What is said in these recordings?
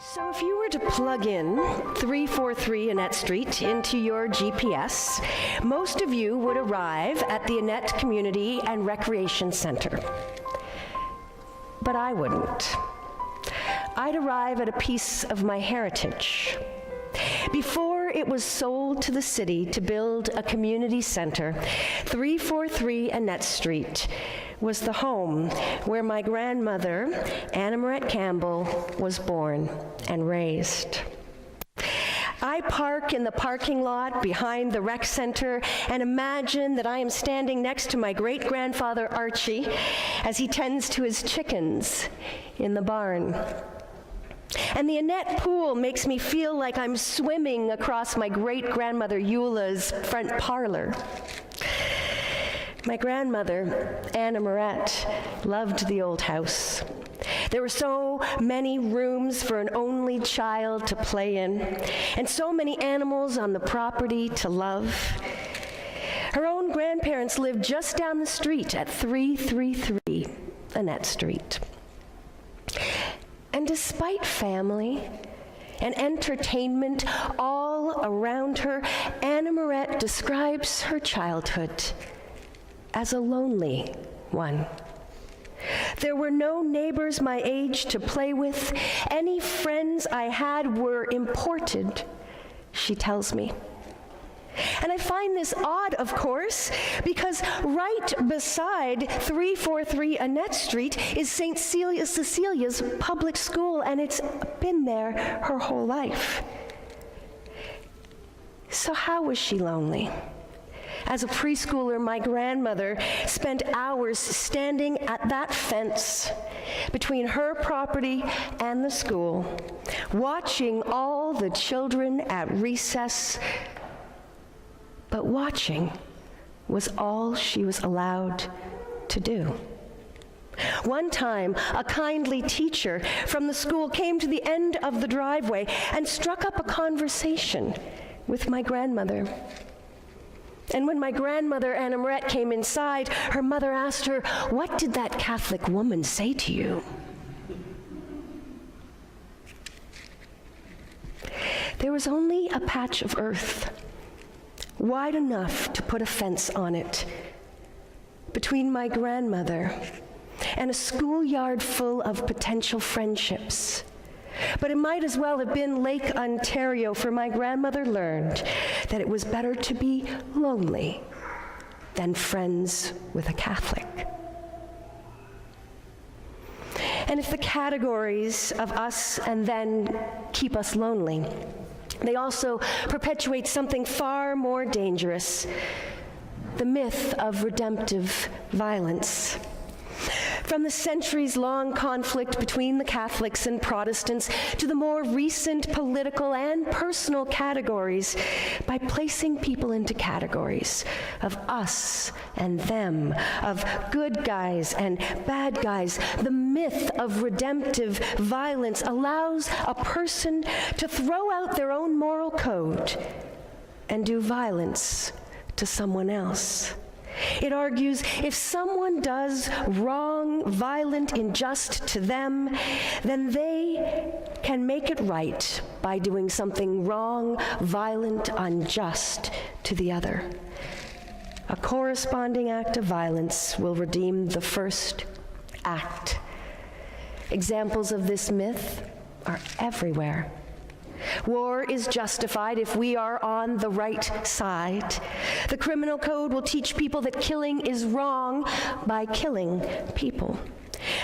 So if you were to plug in 343 Annette Street into your GPS, most of you would arrive at the Annette Community and Recreation Center. But I wouldn't. I'd arrive at a piece of my heritage. Before it was sold to the city to build a community center, 343 Annette Street was the home where my grandmother, Annette Campbell, was born and raised. I park in the parking lot behind the rec center and imagine that I am standing next to my great-grandfather Archie as he tends to his chickens in the barn. And the Annette pool makes me feel like I'm swimming across my great-grandmother Eula's front parlor. My grandmother, Annette, loved the old house. There were so many rooms for an only child to play in, and so many animals on the property to love. Her own grandparents lived just down the street at 333 Annette Street. And despite family and entertainment all around her, Annette describes her childhood as a lonely one. There were no neighbors my age to play with. Any friends I had were imported, she tells me. And I find this odd, of course, because right beside 343 Annette Street is St. Cecilia's public school, and it's been there her whole life. So how was she lonely? As a preschooler, my grandmother spent hours standing at that fence between her property and the school, watching all the children at recess. But watching was all she was allowed to do. One time, a kindly teacher from the school came to the end of the driveway and struck up a conversation with my grandmother. And when my grandmother, Annette, came inside, her mother asked her, "What did that Catholic woman say to you?" There was only a patch of earth, wide enough to put a fence on it, between my grandmother and a schoolyard full of potential friendships. But it might as well have been Lake Ontario, for my grandmother learned that it was better to be lonely than friends with a Catholic. And if the categories of us and then keep us lonely, they also perpetuate something far more dangerous: the myth of redemptive violence. From the centuries-long conflict between the Catholics and Protestants to the more recent political and personal categories, by placing people into categories of us and them, of good guys and bad guys, the myth of redemptive violence allows a person to throw out their own moral code and do violence to someone else. It argues if someone does wrong, violent, unjust to them, then they can make it right by doing something wrong, violent, unjust to the other. A corresponding act of violence will redeem the first act. Examples of this myth are everywhere. War is justified if we are on the right side. The criminal code will teach people that killing is wrong by killing people.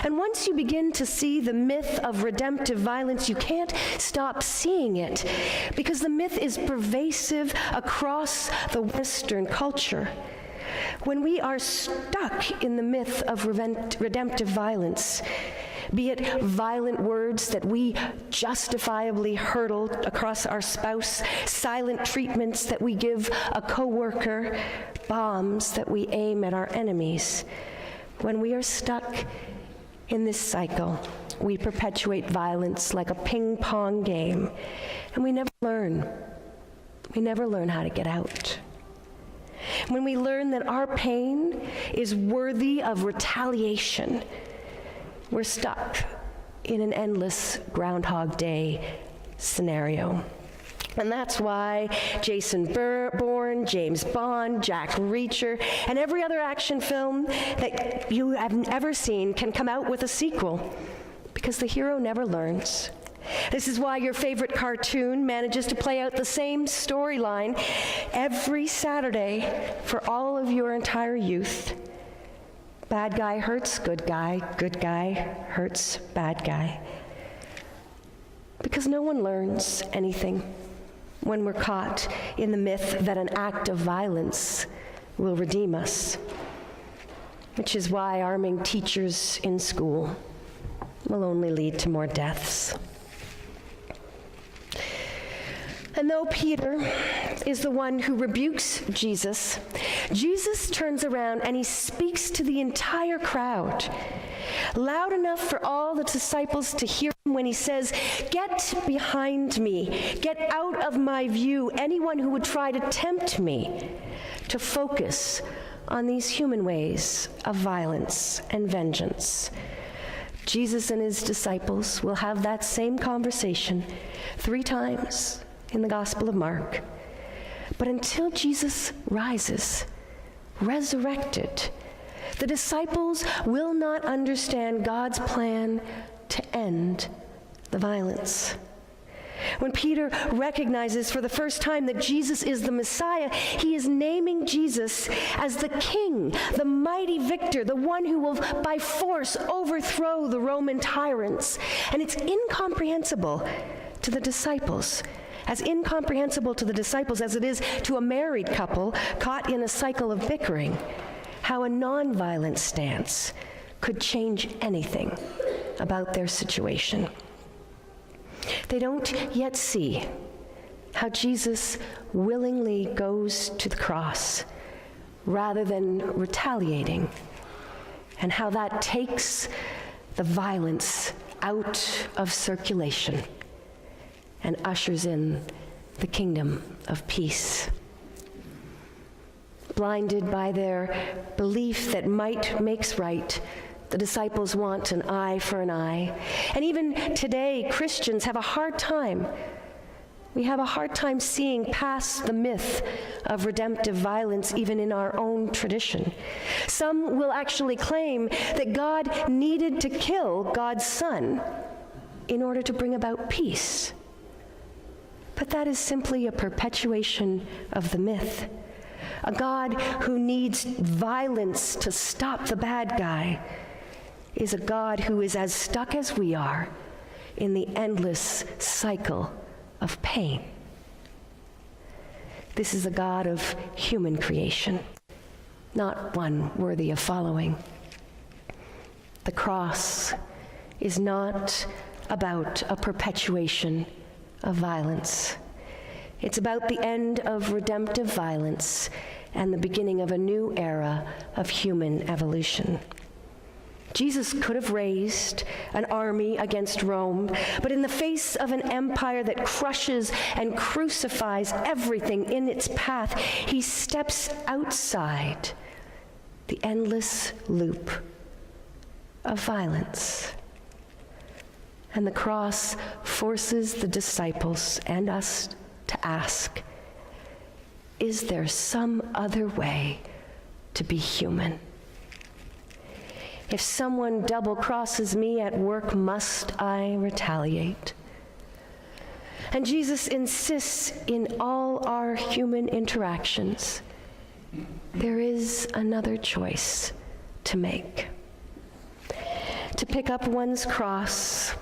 And once you begin to see the myth of redemptive violence, you can't stop seeing it, because the myth is pervasive across the Western culture. When we are stuck in the myth of redemptive violence, be it violent words that we justifiably hurl across our spouse, silent treatments that we give a coworker, bombs that we aim at our enemies. When we are stuck in this cycle, we perpetuate violence like a ping-pong game, and we never learn. We never learn how to get out. When we learn that our pain is worthy of retaliation, we're stuck in an endless Groundhog Day scenario. And that's why Jason Bourne, James Bond, Jack Reacher, and every other action film that you have ever seen can come out with a sequel, because the hero never learns. This is why your favorite cartoon manages to play out the same storyline every Saturday for all of your entire youth. Bad guy hurts good guy hurts bad guy. Because no one learns anything when we're caught in the myth that an act of violence will redeem us, which is why arming teachers in school will only lead to more deaths. And though Peter is the one who rebukes Jesus, Jesus turns around and he speaks to the entire crowd, loud enough for all the disciples to hear him when he says, "Get behind me, get out of my view, anyone who would try to tempt me to focus on these human ways of violence and vengeance." Jesus and his disciples will have that same conversation 3 times in the Gospel of Mark. But until Jesus rises, resurrected, the disciples will not understand God's plan to end the violence. When Peter recognizes for the first time that Jesus is the Messiah, he is naming Jesus as the King, the mighty victor, the one who will by force overthrow the Roman tyrants. And it's incomprehensible to the disciples, as incomprehensible to the disciples as it is to a married couple caught in a cycle of bickering, how a nonviolent stance could change anything about their situation. They don't yet see how Jesus willingly goes to the cross rather than retaliating, and how that takes the violence out of circulation and ushers in the kingdom of peace. Blinded by their belief that might makes right, the disciples want an eye for an eye. And even today, Christians have a hard time. We have a hard time seeing past the myth of redemptive violence, even in our own tradition. Some will actually claim that God needed to kill God's Son in order to bring about peace. But that is simply a perpetuation of the myth. A God who needs violence to stop the bad guy is a God who is as stuck as we are in the endless cycle of pain. This is a God of human creation, not one worthy of following. The cross is not about a perpetuation of violence. It's about the end of redemptive violence and the beginning of a new era of human evolution. Jesus could have raised an army against Rome, but in the face of an empire that crushes and crucifies everything in its path, he steps outside the endless loop of violence. And the cross forces the disciples and us to ask, is there some other way to be human? If someone double-crosses me at work, must I retaliate? And Jesus insists in all our human interactions, there is another choice to make. To pick up one's cross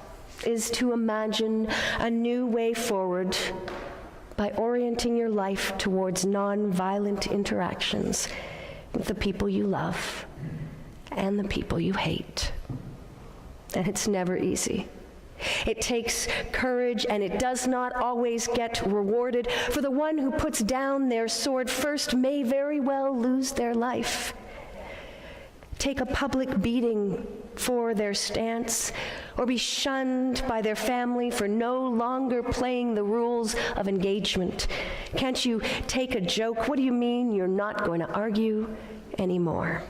is to imagine a new way forward by orienting your life towards non-violent interactions with the people you love and the people you hate. And it's never easy. It takes courage, and it does not always get rewarded, for the one who puts down their sword first may very well lose their life. Take a public beating for their stance, or be shunned by their family for no longer playing the rules of engagement. Can't you take a joke? What do you mean you're not going to argue anymore?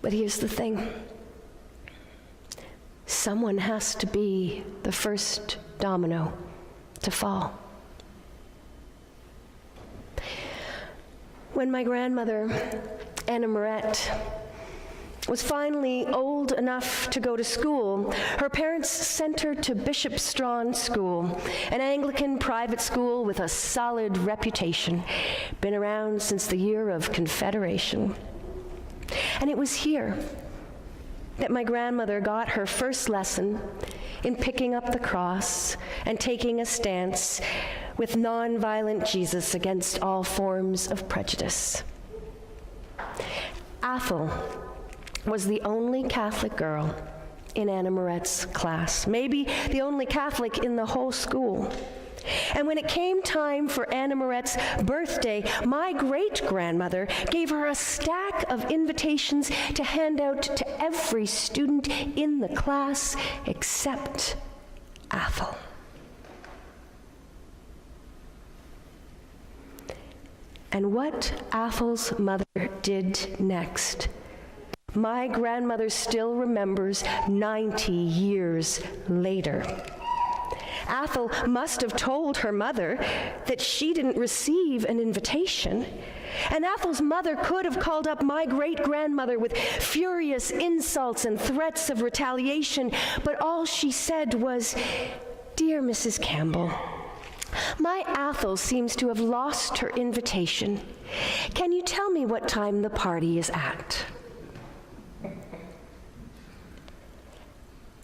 But here's the thing. someone has to be the first domino to fall. When my grandmother, Annette, was finally old enough to go to school, her parents sent her to Bishop Strawn School, an Anglican private school with a solid reputation, been around since the year of Confederation. And it was here that my grandmother got her first lesson in picking up the cross and taking a stance with nonviolent Jesus against all forms of prejudice. Athol was the only Catholic girl in Annerette's class, maybe the only Catholic in the whole school. And when it came time for Annerette's birthday, my great-grandmother gave her a stack of invitations to hand out to every student in the class except Athol. And what Athol's mother did next, my grandmother still remembers 90 years later. Athol must have told her mother that she didn't receive an invitation. And Athol's mother could have called up my great-grandmother with furious insults and threats of retaliation, but all she said was, "Dear Mrs. Campbell, my Athol seems to have lost her invitation. Can you tell me what time the party is at?"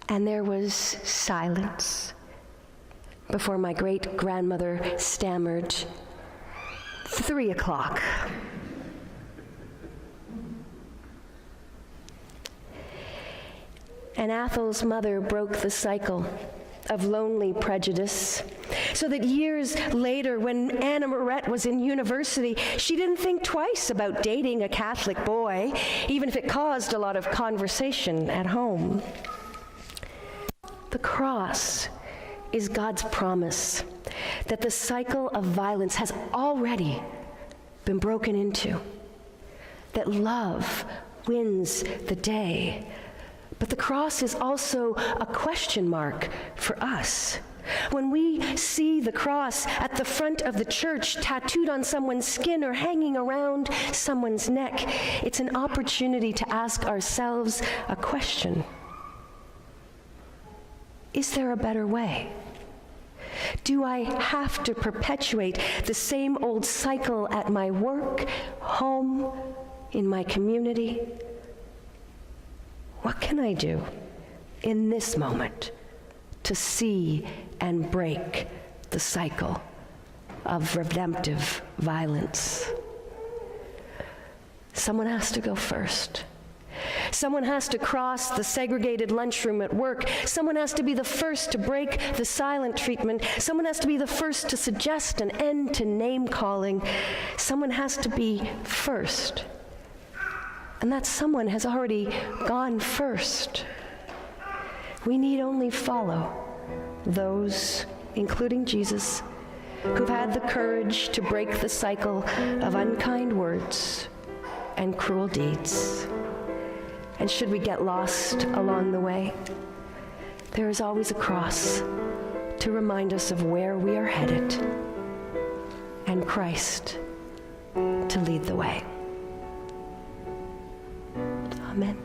And there was silence before my great-grandmother stammered, 3 o'clock. And Athol's mother broke the cycle of lonely prejudice, so that years later, when Annette was in university, she didn't think twice about dating a Catholic boy, even if it caused a lot of conversation at home. The cross is God's promise that the cycle of violence has already been broken into, that love wins the day. But the cross is also a question mark for us. When we see the cross at the front of the church, tattooed on someone's skin or hanging around someone's neck, it's an opportunity to ask ourselves a question. Is there a better way? Do I have to perpetuate the same old cycle at my work, home, in my community? What can I do in this moment to see and break the cycle of redemptive violence? Someone has to go first. Someone has to cross the segregated lunchroom at work. Someone has to be the first to break the silent treatment. Someone has to be the first to suggest an end to name-calling. Someone has to be first. And that someone has already gone first. We need only follow those, including Jesus, who've had the courage to break the cycle of unkind words and cruel deeds. And should we get lost along the way, there is always a cross to remind us of where we are headed, and Christ to lead the way. Amen.